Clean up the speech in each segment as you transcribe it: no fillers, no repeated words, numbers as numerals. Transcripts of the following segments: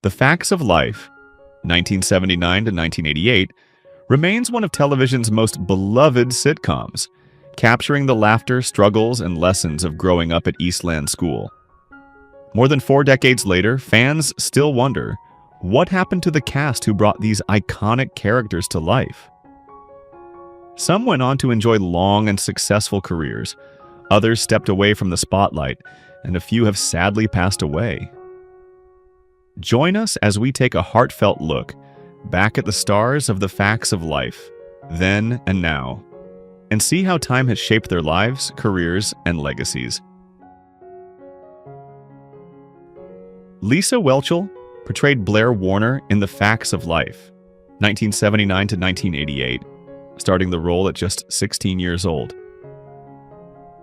The Facts of Life, 1979 to 1988, remains one of television's most beloved sitcoms, capturing the laughter, struggles, and lessons of growing up at Eastland School. More than 4 decades later, fans still wonder, what happened to the cast who brought these iconic characters to life? Some went on to enjoy long and successful careers, others stepped away from the spotlight, and a few have sadly passed away. Join us as we take a heartfelt look back at the stars of The Facts of Life, then and now, and see how time has shaped their lives, careers, and legacies. Lisa Whelchel portrayed Blair Warner in The Facts of Life, 1979 to 1988, starting the role at just 16 years old.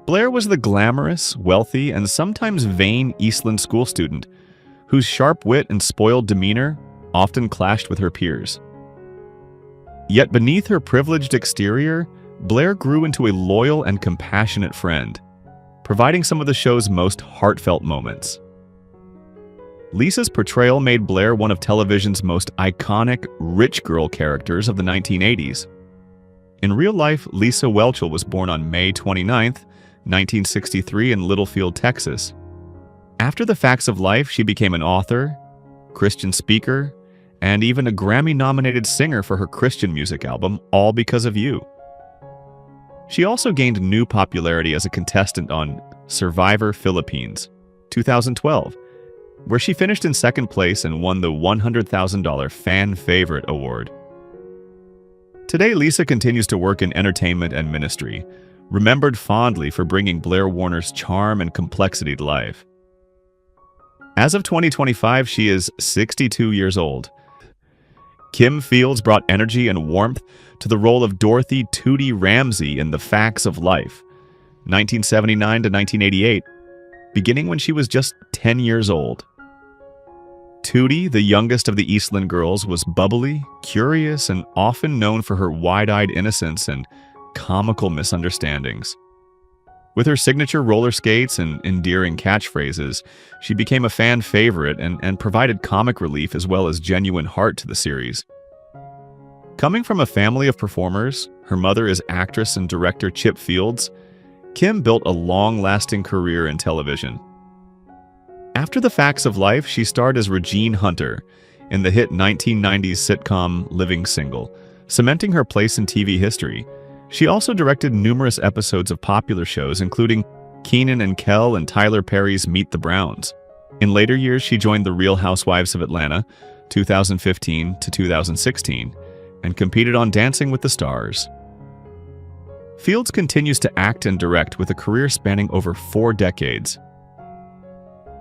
Blair was the glamorous, wealthy, and sometimes vain Eastland School student whose sharp wit and spoiled demeanor often clashed with her peers. Yet beneath her privileged exterior, Blair grew into a loyal and compassionate friend, providing some of the show's most heartfelt moments. Lisa's portrayal made Blair one of television's most iconic rich girl characters of the 1980s. In real life, Lisa Whelchel was born on May 29, 1963 in Littlefield, Texas. After The Facts of Life, she became an author, Christian speaker, and even a Grammy-nominated singer for her Christian music album, All Because of You. She also gained new popularity as a contestant on Survivor Philippines, 2012, where she finished in second place and won the $100,000 Fan Favorite Award. Today, Lisa continues to work in entertainment and ministry, remembered fondly for bringing Blair Warner's charm and complexity to life. As of 2025, she is 62 years old. Kim Fields brought energy and warmth to the role of Dorothy Tootie Ramsey in The Facts of Life, 1979 to 1988, beginning when she was just 10 years old. Tootie, the youngest of the Eastland girls, was bubbly, curious, and often known for her wide-eyed innocence and comical misunderstandings. With her signature roller skates and endearing catchphrases, she became a fan favorite and provided comic relief as well as genuine heart to the series. Coming from a family of performers, her mother is actress and director Chip Fields, Kim built a long-lasting career in television. After The Facts of Life, she starred as Regine Hunter in the hit 1990s sitcom Living Single, cementing her place in TV history. She also directed numerous episodes of popular shows, including Kenan and Kel and Tyler Perry's Meet the Browns. In later years, she joined The Real Housewives of Atlanta, 2015 to 2016, and competed on Dancing with the Stars. Fields continues to act and direct with a career spanning over 4 decades.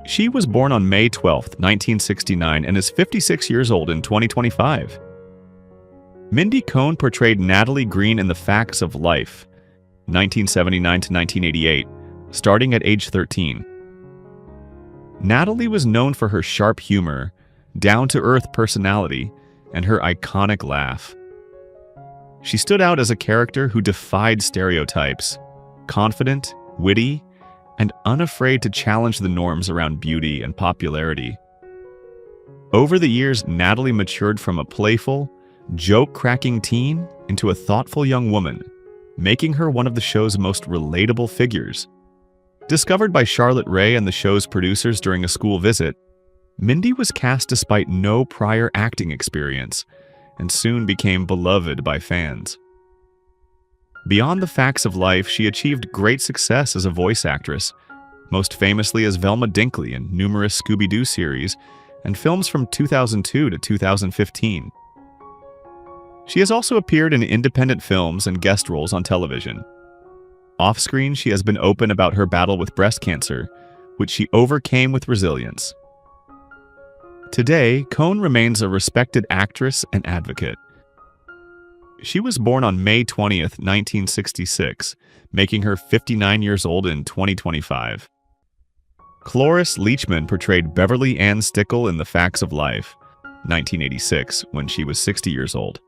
She was born on May 12, 1969, and is 56 years old in 2025. Mindy Cohn portrayed Natalie Green in The Facts of Life, 1979 to 1988, starting at age 13. Natalie was known for her sharp humor, down-to-earth personality, and her iconic laugh. She stood out as a character who defied stereotypes, confident, witty, and unafraid to challenge the norms around beauty and popularity. Over the years, Natalie matured from a playful, joke-cracking teen into a thoughtful young woman, making her one of the show's most relatable figures. Discovered by Charlotte Rae and the show's producers during a school visit, Mindy was cast despite no prior acting experience and soon became beloved by fans. Beyond The Facts of Life, she achieved great success as a voice actress, most famously as Velma Dinkley in numerous Scooby-Doo series and films from 2002 to 2015. She has also appeared in independent films and guest roles on television. Off-screen, she has been open about her battle with breast cancer, which she overcame with resilience. Today, Cohn remains a respected actress and advocate. She was born on May 20, 1966, making her 59 years old in 2025. Cloris Leachman portrayed Beverly Ann Stickle in The Facts of Life, 1986, when she was 60 years old.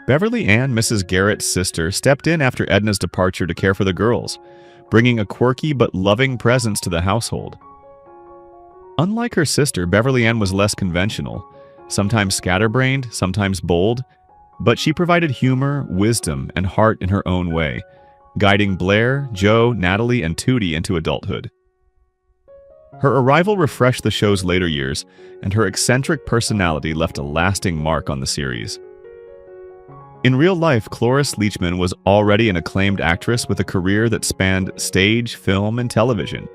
Beverly Ann, Mrs. Garrett's sister, stepped in after Edna's departure to care for the girls, bringing a quirky but loving presence to the household. Unlike her sister, Beverly Ann was less conventional, sometimes scatterbrained, sometimes bold, but she provided humor, wisdom, and heart in her own way, guiding Blair, Jo, Natalie, and Tootie into adulthood. Her arrival refreshed the show's later years, and her eccentric personality left a lasting mark on the series. In real life, Cloris Leachman was already an acclaimed actress with a career that spanned stage, film, and television.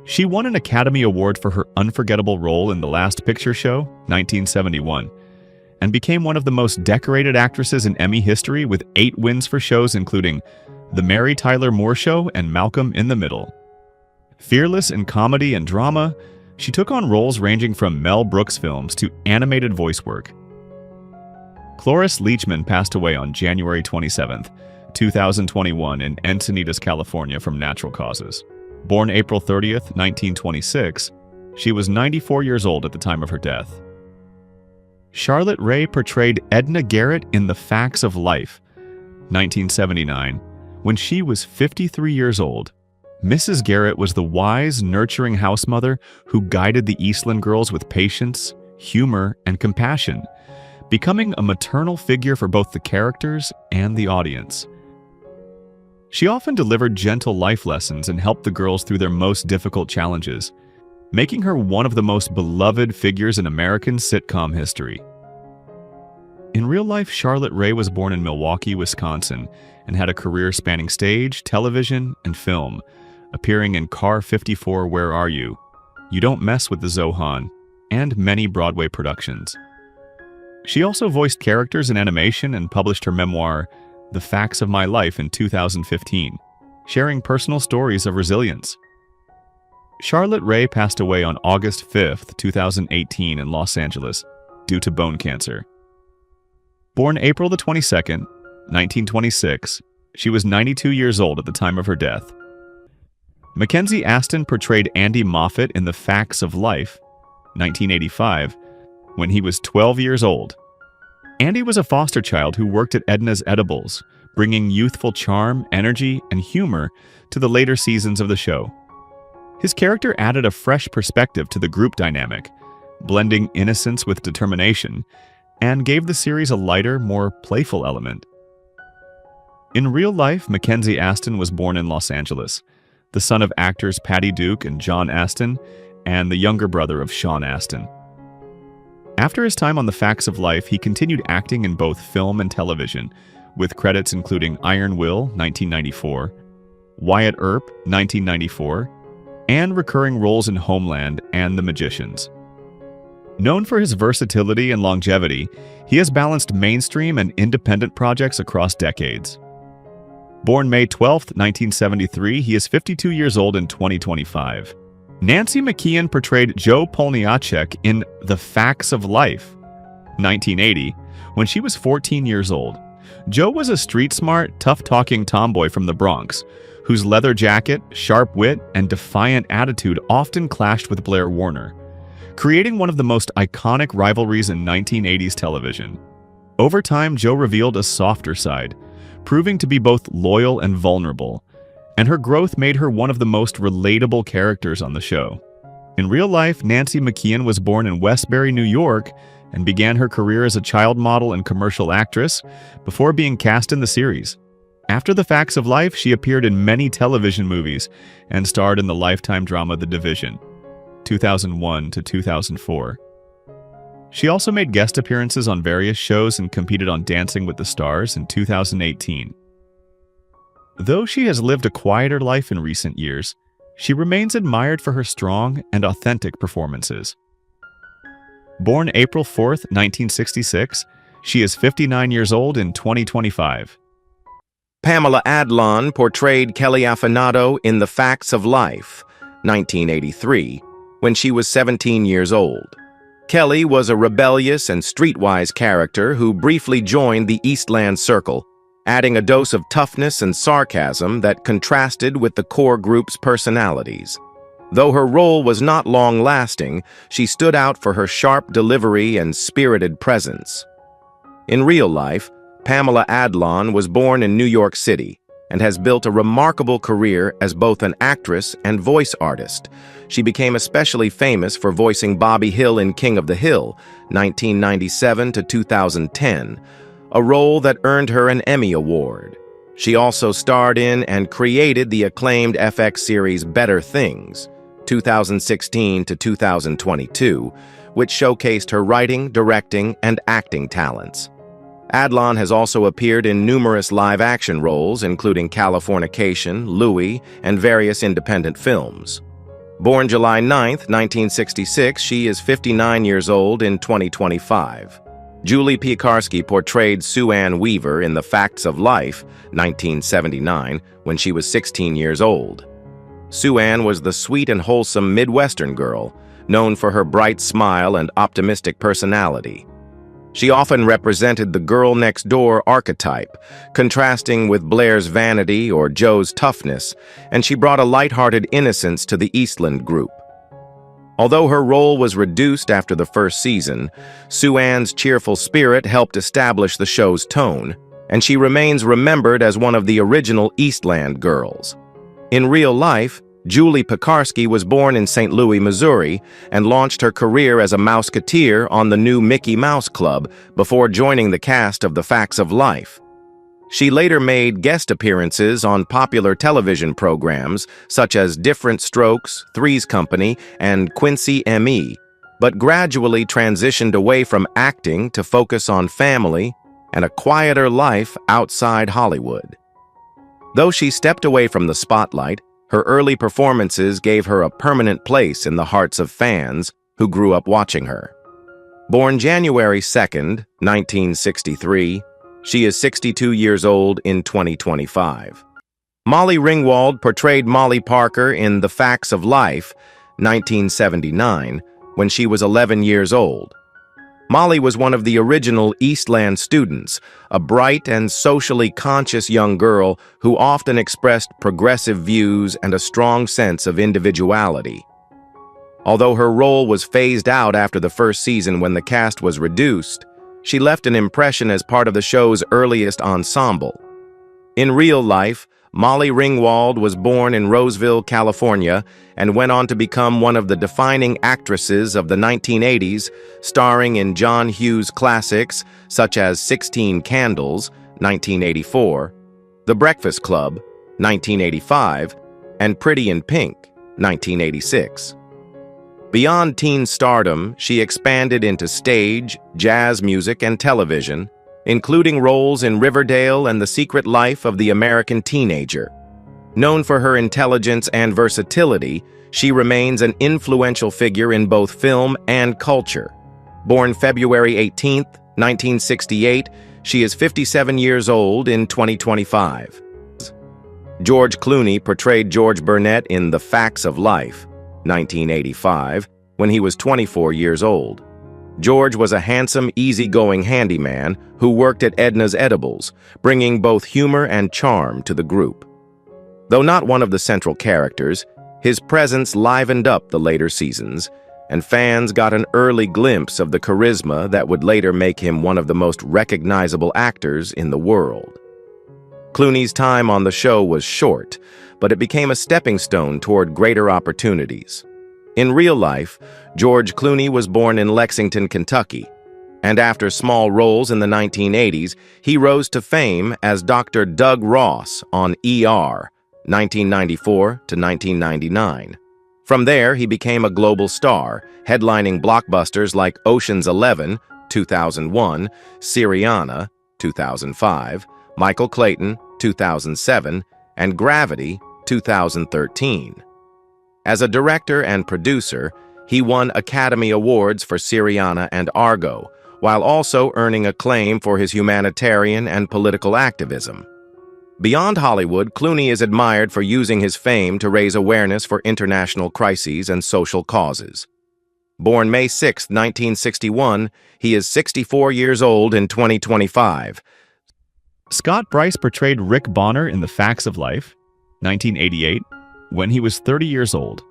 She won an Academy Award for her unforgettable role in The Last Picture Show, 1971, and became one of the most decorated actresses in Emmy history with 8 wins for shows including The Mary Tyler Moore Show and Malcolm in the Middle. Fearless in comedy and drama, she took on roles ranging from Mel Brooks films to animated voice work. Cloris Leachman passed away on January 27, 2021 in Encinitas, California from natural causes. Born April 30, 1926, she was 94 years old at the time of her death. Charlotte Rae portrayed Edna Garrett in The Facts of Life, 1979, when she was 53 years old. Mrs. Garrett was the wise, nurturing housemother who guided the Eastland girls with patience, humor, and compassion, becoming a maternal figure for both the characters and the audience. She often delivered gentle life lessons and helped the girls through their most difficult challenges, making her one of the most beloved figures in American sitcom history. In real life, Charlotte Rae was born in Milwaukee, Wisconsin, and had a career spanning stage, television, and film, appearing in Car 54 Where Are You?, You Don't Mess with the Zohan, and many Broadway productions. She also voiced characters in animation and published her memoir, The Facts of My Life, in 2015, sharing personal stories of resilience. Charlotte Rae passed away on August 5, 2018 in Los Angeles due to bone cancer. Born April 22, 1926, she was 92 years old at the time of her death. Mackenzie Astin portrayed Andy Moffat in The Facts of Life, 1985, when he was 12 years old. Andy was a foster child who worked at Edna's Edibles, bringing youthful charm, energy, and humor to the later seasons of the show. His character added a fresh perspective to the group dynamic, blending innocence with determination, and gave the series a lighter, more playful element. In real life, Mackenzie Astin was born in Los Angeles, the son of actors Patty Duke and John Astin, and the younger brother of Sean Astin. After his time on The Facts of Life, he continued acting in both film and television, with credits including Iron Will, 1994, Wyatt Earp, 1994, and recurring roles in Homeland and The Magicians. Known for his versatility and longevity, he has balanced mainstream and independent projects across decades. Born May 12, 1973, he is 52 years old in 2025. Nancy McKeon portrayed Jo Polniacek in The Facts of Life, 1980, when she was 14 years old. Jo was a street-smart, tough-talking tomboy from the Bronx, whose leather jacket, sharp wit, and defiant attitude often clashed with Blair Warner, creating one of the most iconic rivalries in 1980s television. Over time, Jo revealed a softer side, proving to be both loyal and vulnerable, and her growth made her one of the most relatable characters on the show. In real life, Nancy McKeon was born in Westbury, New York, and began her career as a child model and commercial actress before being cast in the series. After The Facts of Life, she appeared in many television movies and starred in the Lifetime drama The Division, 2001 to 2004. She also made guest appearances on various shows and competed on Dancing with the Stars in 2018. Though she has lived a quieter life in recent years, she remains admired for her strong and authentic performances. Born April 4, 1966, she is 59 years old in 2025. Pamela Adlon portrayed Kelly Affinado in The Facts of Life, 1983, when she was 17 years old. Kelly was a rebellious and streetwise character who briefly joined the Eastland Circle, adding a dose of toughness and sarcasm that contrasted with the core group's personalities. Though her role was not long-lasting, she stood out for her sharp delivery and spirited presence. In real life, Pamela Adlon was born in New York City and has built a remarkable career as both an actress and voice artist. She became especially famous for voicing Bobby Hill in King of the Hill, 1997 to 2010, a role that earned her an Emmy Award. She also starred in and created the acclaimed FX series Better Things, 2016 to 2022, which showcased her writing, directing, and acting talents. Adlon has also appeared in numerous live-action roles, including Californication, Louie, and various independent films. Born July 9, 1966, she is 59 years old in 2025. Julie Piekarski portrayed Sue Ann Weaver in The Facts of Life, 1979, when she was 16 years old. Sue Ann was the sweet and wholesome Midwestern girl, known for her bright smile and optimistic personality. She often represented the girl-next-door archetype, contrasting with Blair's vanity or Joe's toughness, and she brought a lighthearted innocence to the Eastland group. Although her role was reduced after the first season, Sue Ann's cheerful spirit helped establish the show's tone, and she remains remembered as one of the original Eastland girls. In real life, Julie Piekarski was born in St. Louis, Missouri, and launched her career as a Mouseketeer on the new Mickey Mouse Club before joining the cast of The Facts of Life. She later made guest appearances on popular television programs such as Diff'rent Strokes, Three's Company, and Quincy M.E., but gradually transitioned away from acting to focus on family and a quieter life outside Hollywood. Though she stepped away from the spotlight, her early performances gave her a permanent place in the hearts of fans who grew up watching her. Born January 2, 1963, she is 62 years old in 2025. Molly Ringwald portrayed Molly Parker in The Facts of Life, 1979, when she was 11 years old. Molly was one of the original Eastland students, a bright and socially conscious young girl who often expressed progressive views and a strong sense of individuality. Although her role was phased out after the first season when the cast was reduced, she left an impression as part of the show's earliest ensemble. In real life, Molly Ringwald was born in Roseville, California, and went on to become one of the defining actresses of the 1980s, starring in John Hughes classics such as 16 Candles, 1984, The Breakfast Club, 1985, and Pretty in Pink, 1986. Beyond teen stardom, she expanded into stage, jazz music, and television, including roles in Riverdale and The Secret Life of the American Teenager. Known for her intelligence and versatility, she remains an influential figure in both film and culture. Born February 18, 1968, she is 57 years old in 2025. George Clooney portrayed George Burnett in The Facts of Life, 1985, when he was 24 years old. George was a handsome, easygoing handyman who worked at Edna's Edibles, bringing both humor and charm to the group. Though not one of the central characters, his presence livened up the later seasons, and fans got an early glimpse of the charisma that would later make him one of the most recognizable actors in the world. Clooney's time on the show was short, but it became a stepping stone toward greater opportunities. In real life, George Clooney was born in Lexington, Kentucky, and after small roles in the 1980s, he rose to fame as Dr. Doug Ross on ER, 1994 to 1999. From there, he became a global star, headlining blockbusters like Ocean's 11, 2001, Syriana, 2005, Michael Clayton, 2007, and Gravity, 2013. As a director and producer, he won Academy Awards for Syriana and Argo, while also earning acclaim for his humanitarian and political activism. Beyond Hollywood, Clooney is admired for using his fame to raise awareness for international crises and social causes. Born May 6, 1961, he is 64 years old in 2025. Scott Bryce portrayed Rick Bonner in The Facts of Life, 1988, when he was 30 years old.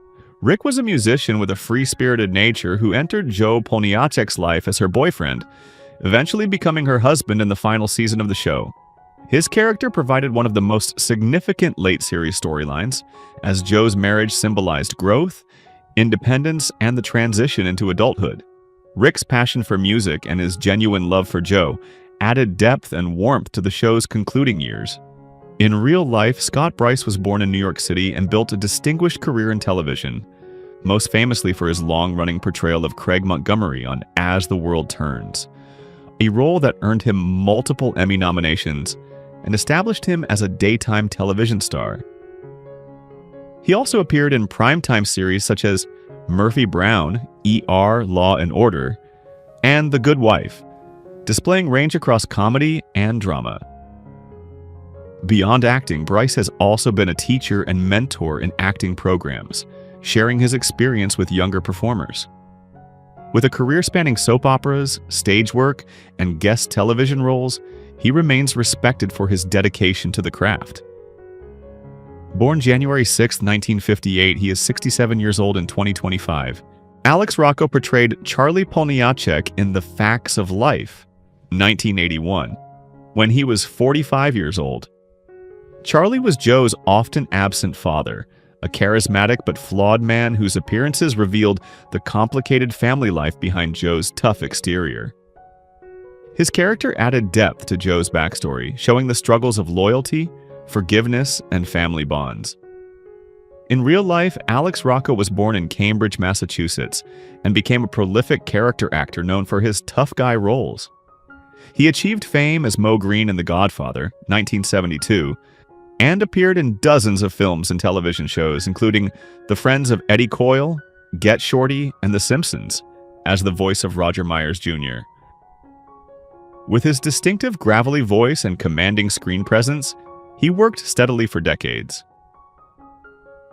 Rick was a musician with a free-spirited nature who entered Joe Poniatek's life as her boyfriend, eventually becoming her husband in the final season of the show. His character provided one of the most significant late-series storylines, as Joe's marriage symbolized growth, independence, and the transition into adulthood. Rick's passion for music and his genuine love for Joe added depth and warmth to the show's concluding years. In real life, Scott Bryce was born in New York City and built a distinguished career in television, most famously for his long-running portrayal of Craig Montgomery on As the World Turns, a role that earned him multiple Emmy nominations and established him as a daytime television star. He also appeared in primetime series such as Murphy Brown, ER, Law and Order, and The Good Wife, displaying range across comedy and drama. Beyond acting, Bryce has also been a teacher and mentor in acting programs, sharing his experience with younger performers. With a career spanning soap operas, stage work, and guest television roles, he remains respected for his dedication to the craft. Born January 6, 1958, he is 67 years old in 2025. Alex Rocco portrayed Charlie Polniacek in The Facts of Life, 1981, when he was 45 years old. Charlie was Joe's often absent father, a charismatic but flawed man whose appearances revealed the complicated family life behind Joe's tough exterior. His character added depth to Joe's backstory, showing the struggles of loyalty, forgiveness, and family bonds. In real life, Alex Rocco was born in Cambridge, Massachusetts, and became a prolific character actor known for his tough guy roles. He achieved fame as Moe Greene in The Godfather, 1972, and appeared in dozens of films and television shows, including The Friends of Eddie Coyle, Get Shorty, and The Simpsons, as the voice of Roger Myers Jr. With his distinctive gravelly voice and commanding screen presence, he worked steadily for decades.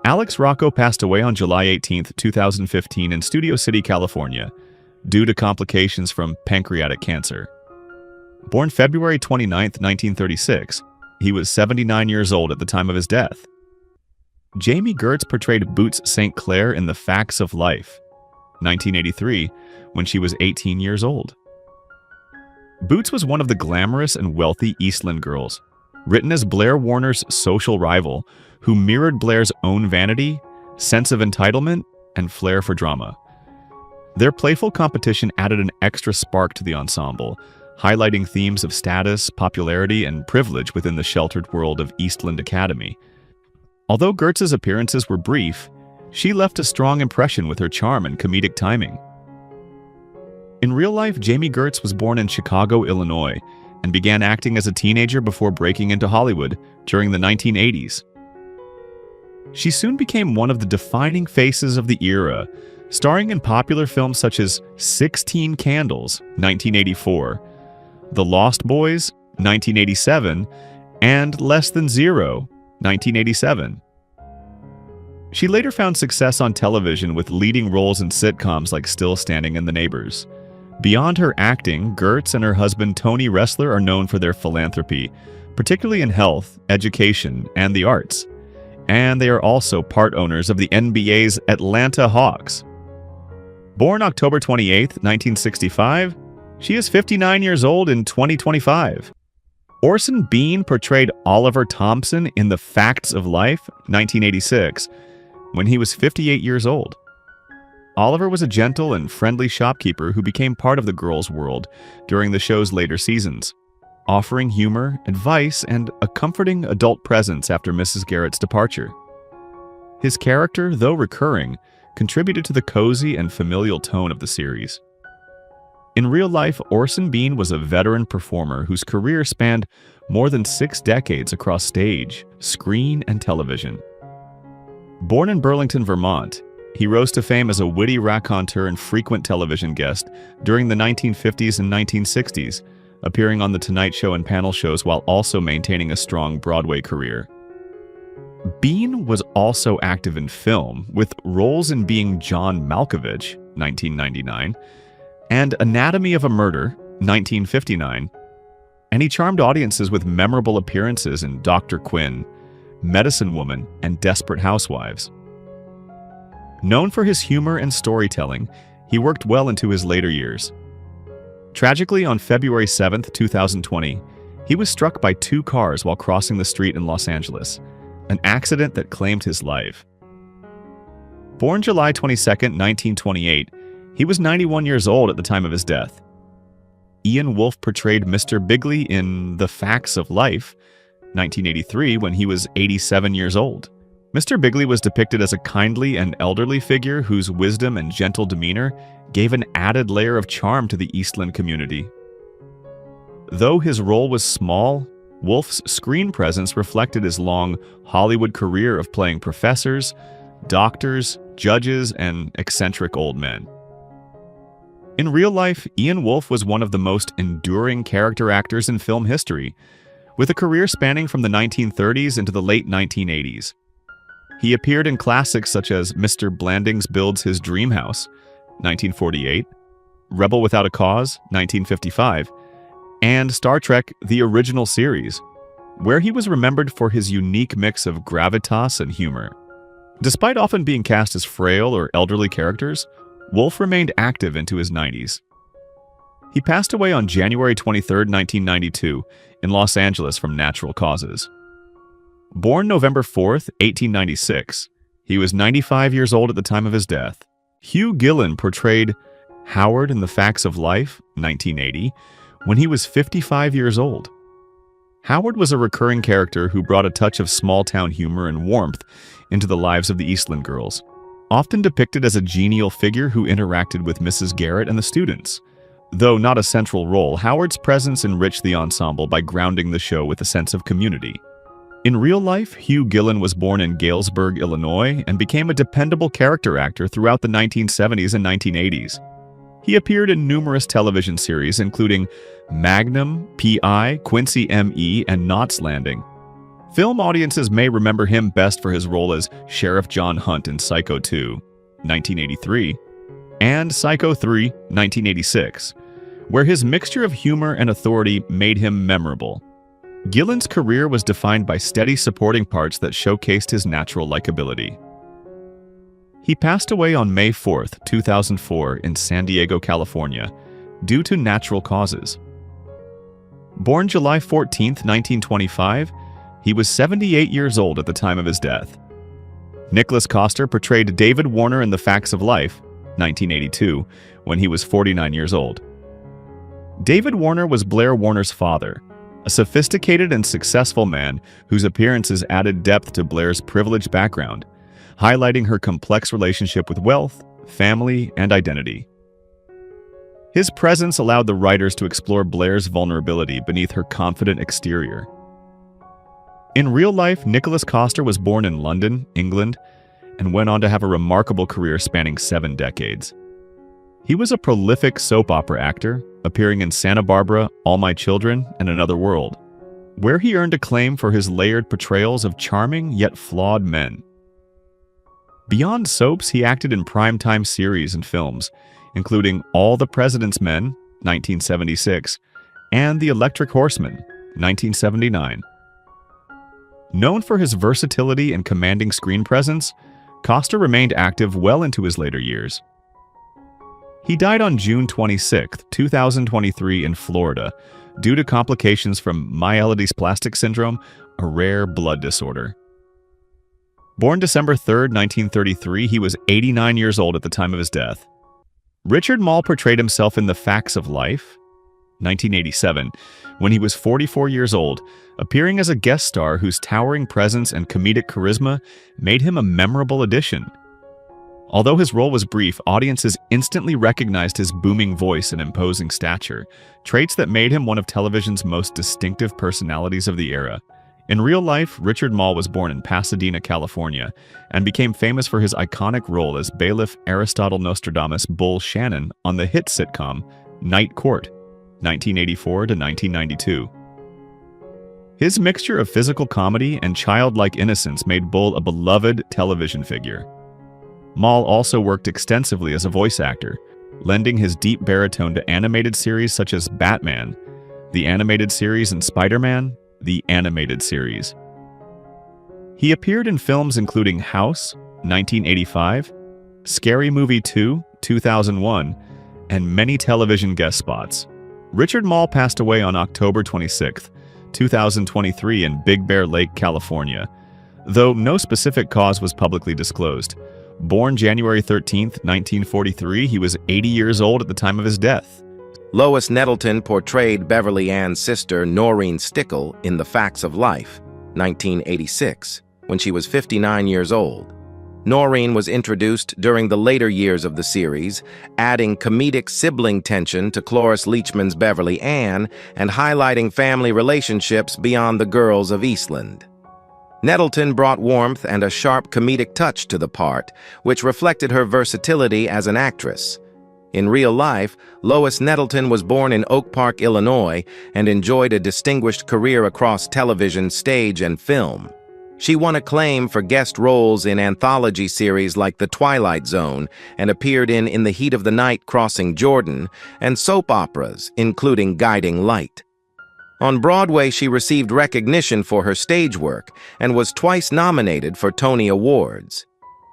Alex Rocco passed away on July 18, 2015 in Studio City, California, due to complications from pancreatic cancer. Born February 29, 1936, he was 79 years old at the time of his death. Jami Gertz portrayed Boots St. Clair in The Facts of Life, 1983, when she was 18 years old. Boots was one of the glamorous and wealthy Eastland girls, written as Blair Warner's social rival, who mirrored Blair's own vanity, sense of entitlement, and flair for drama. Their playful competition added an extra spark to the ensemble, highlighting themes of status, popularity, and privilege within the sheltered world of Eastland Academy. Although Gertz's appearances were brief, she left a strong impression with her charm and comedic timing. In real life, Jami Gertz was born in Chicago, Illinois, and began acting as a teenager before breaking into Hollywood during the 1980s. She soon became one of the defining faces of the era, starring in popular films such as 16 Candles, 1984, The Lost Boys, 1987, and Less Than Zero, 1987. She later found success on television with leading roles in sitcoms like Still Standing and The Neighbors. Beyond her acting, Gertz and her husband Tony Ressler are known for their philanthropy, particularly in health, education, and the arts. And they are also part owners of the NBA's Atlanta Hawks. Born October 28, 1965, she is 59 years old in 2025. Orson Bean portrayed Oliver Thompson in The Facts of Life, 1986, when he was 58 years old. Oliver was a gentle and friendly shopkeeper who became part of the girls' world during the show's later seasons, offering humor, advice, and a comforting adult presence after Mrs. Garrett's departure. His character, though recurring, contributed to the cozy and familial tone of the series. In real life, Orson Bean was a veteran performer whose career spanned more than 6 decades across stage, screen, and television. Born in Burlington, Vermont, he rose to fame as a witty raconteur and frequent television guest during the 1950s and 1960s, appearing on The Tonight Show and panel shows while also maintaining a strong Broadway career. Bean was also active in film, with roles in Being John Malkovich, 1999, and Anatomy of a Murder, 1959, and he charmed audiences with memorable appearances in Dr. Quinn, Medicine Woman, and Desperate Housewives. Known for his humor and storytelling, he worked well into his later years. Tragically, on February 7, 2020, he was struck by 2 cars while crossing the street in Los Angeles, an accident that claimed his life. Born July 22, 1928, he was 91 years old at the time of his death. Ian Woolf portrayed Mr. Bigley in The Facts of Life, 1983, when he was 87 years old. Mr. Bigley was depicted as a kindly and elderly figure whose wisdom and gentle demeanor gave an added layer of charm to the Eastland community. Though his role was small, Woolf's screen presence reflected his long Hollywood career of playing professors, doctors, judges, and eccentric old men. In real life, Ian Woolf was one of the most enduring character actors in film history, with a career spanning from the 1930s into the late 1980s. He appeared in classics such as Mr. Blandings Builds His Dream House, 1948, Rebel Without a Cause, 1955, and Star Trek: The Original Series, where he was remembered for his unique mix of gravitas and humor. Despite often being cast as frail or elderly characters, Woolf remained active into his 90s. He passed away on January 23, 1992, in Los Angeles from natural causes. Born November 4, 1896, he was 95 years old at the time of his death. Hugh Gillin portrayed Howard in The Facts of Life, 1980, when he was 55 years old. Howard was a recurring character who brought a touch of small-town humor and warmth into the lives of the Eastland girls, often depicted as a genial figure who interacted with Mrs. Garrett and the students. Though not a central role, Howard's presence enriched the ensemble by grounding the show with a sense of community. In real life, Hugh Gillin was born in Galesburg, Illinois, and became a dependable character actor throughout the 1970s and 1980s. He appeared in numerous television series, including Magnum, P.I., Quincy M.E., and Knots Landing. Film audiences may remember him best for his role as Sheriff John Hunt in Psycho 2, 1983, and Psycho 3, 1986, where his mixture of humor and authority made him memorable. Gillin's career was defined by steady supporting parts that showcased his natural likability. He passed away on May 4, 2004, in San Diego, California, due to natural causes. Born July 14, 1925, he was 78 years old at the time of his death. Nicolas Coster portrayed David Warner in The Facts of Life, 1982, when he was 49 years old. David Warner was Blair Warner's father, a sophisticated and successful man whose appearances added depth to Blair's privileged background, highlighting her complex relationship with wealth, family, and identity. His presence allowed the writers to explore Blair's vulnerability beneath her confident exterior. In real life, Nicolas Coster was born in London, England, and went on to have a remarkable career spanning 7 decades. He was a prolific soap opera actor, appearing in Santa Barbara, All My Children, and Another World, where he earned acclaim for his layered portrayals of charming yet flawed men. Beyond soaps, he acted in primetime series and films, including All the President's Men, 1976, and The Electric Horseman, 1979. Known for his versatility and commanding screen presence, Coster remained active well into his later years. He died on June 26, 2023 in Florida due to complications from myelodysplastic syndrome, a rare blood disorder. Born December 3, 1933, he was 89 years old at the time of his death. Richard Mall portrayed himself in The Facts of Life, 1987, when he was 44 years old, appearing as a guest star whose towering presence and comedic charisma made him a memorable addition. Although his role was brief, audiences instantly recognized his booming voice and imposing stature, traits that made him one of television's most distinctive personalities of the era. In real life, Richard Mall was born in Pasadena, California, and became famous for his iconic role as bailiff Aristotle Nostradamus Bull Shannon on the hit sitcom Night Court, 1984 to 1992. His mixture of physical comedy and childlike innocence made Bull a beloved television figure. Mall also worked extensively as a voice actor, lending his deep baritone to animated series such as Batman, the animated series, and Spider-Man, the animated series. He appeared in films including House, 1985, Scary Movie 2, 2001, and many television guest spots. Richard Mall passed away on October 26, 2023 in Big Bear Lake, California. Though no specific cause was publicly disclosed, Born January 13th, 1943, he was 80 years old at the time of his death. Lois Nettleton portrayed Beverly Ann's sister Noreen Stickle in The Facts of Life, 1986, when she was 59 years old. Noreen was introduced during the later years of the series, adding comedic sibling tension to Cloris Leachman's Beverly Ann and highlighting family relationships beyond the girls of Eastland. Nettleton brought warmth and a sharp comedic touch to the part, which reflected her versatility as an actress. In real life, Lois Nettleton was born in Oak Park, Illinois, and enjoyed a distinguished career across television, stage, and film. She won acclaim for guest roles in anthology series like The Twilight Zone and appeared in the Heat of the Night, Crossing Jordan, and soap operas, including Guiding Light. On Broadway, she received recognition for her stage work and was twice nominated for Tony Awards.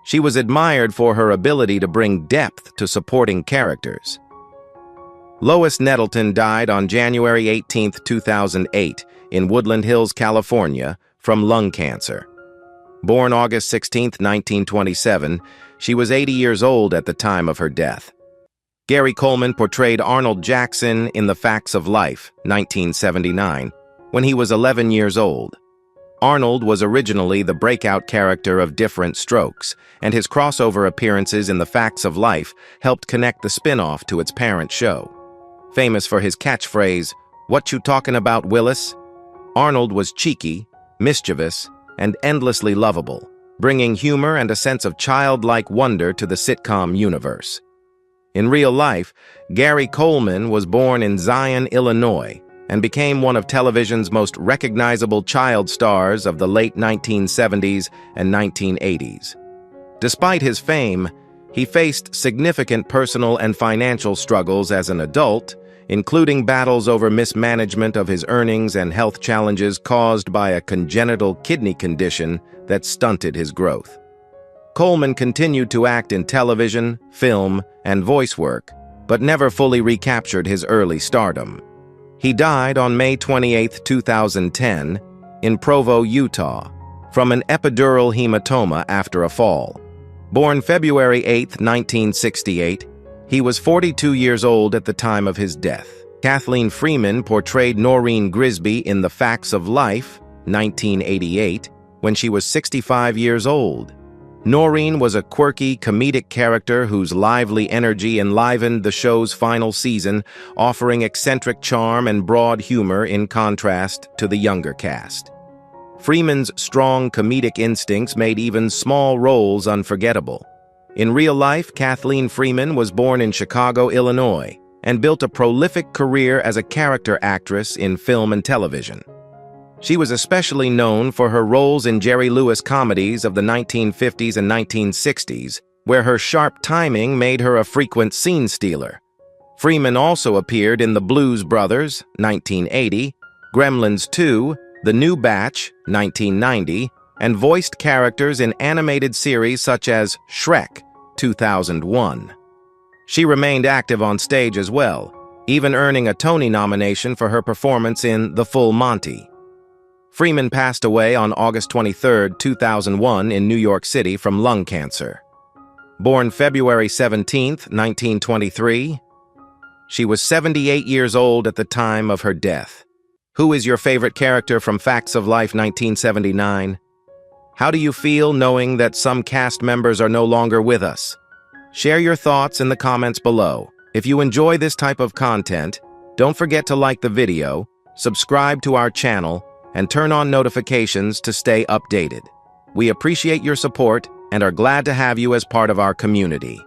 She was admired for her ability to bring depth to supporting characters. Lois Nettleton died on January 18, 2008, in Woodland Hills, California, from lung cancer. Born August 16, 1927, she was 80 years old at the time of her death. Gary Coleman portrayed Arnold Jackson in The Facts of Life, 1979, when he was 11 years old. Arnold was originally the breakout character of Diff'rent Strokes, and his crossover appearances in The Facts of Life helped connect the spin-off to its parent show. Famous for his catchphrase, "What you talking about, Willis?" Arnold was cheeky, mischievous, and endlessly lovable, bringing humor and a sense of childlike wonder to the sitcom universe. In real life, Gary Coleman was born in Zion, Illinois, and became one of television's most recognizable child stars of the late 1970s and 1980s. Despite his fame, he faced significant personal and financial struggles as an adult, including battles over mismanagement of his earnings and health challenges caused by a congenital kidney condition that stunted his growth. Coleman continued to act in television, film, and voice work, but never fully recaptured his early stardom. He died on May 28, 2010, in Provo, Utah, from an epidural hematoma after a fall. Born February 8, 1968, he was 42 years old at the time of his death. Kathleen Freeman portrayed Noreen Grisby in The Facts of Life, 1988, when she was 65 years old. Noreen was a quirky, comedic character whose lively energy enlivened the show's final season, offering eccentric charm and broad humor in contrast to the younger cast. Freeman's strong comedic instincts made even small roles unforgettable. In real life, Kathleen Freeman was born in Chicago, Illinois, and built a prolific career as a character actress in film and television. She was especially known for her roles in Jerry Lewis comedies of the 1950s and 1960s, where her sharp timing made her a frequent scene stealer. Freeman also appeared in The Blues Brothers, 1980, Gremlins 2, The New Batch, 1990, and voiced characters in animated series such as Shrek, 2001. She remained active on stage as well, even earning a Tony nomination for her performance in The Full Monty. Freeman passed away on August 23, 2001 in New York City from lung cancer. Born February 17, 1923, she was 78 years old at the time of her death. Who is your favorite character from Facts of Life 1979? How do you feel knowing that some cast members are no longer with us? Share your thoughts in the comments below. If you enjoy this type of content, don't forget to like the video, subscribe to our channel, and turn on notifications to stay updated. We appreciate your support and are glad to have you as part of our community.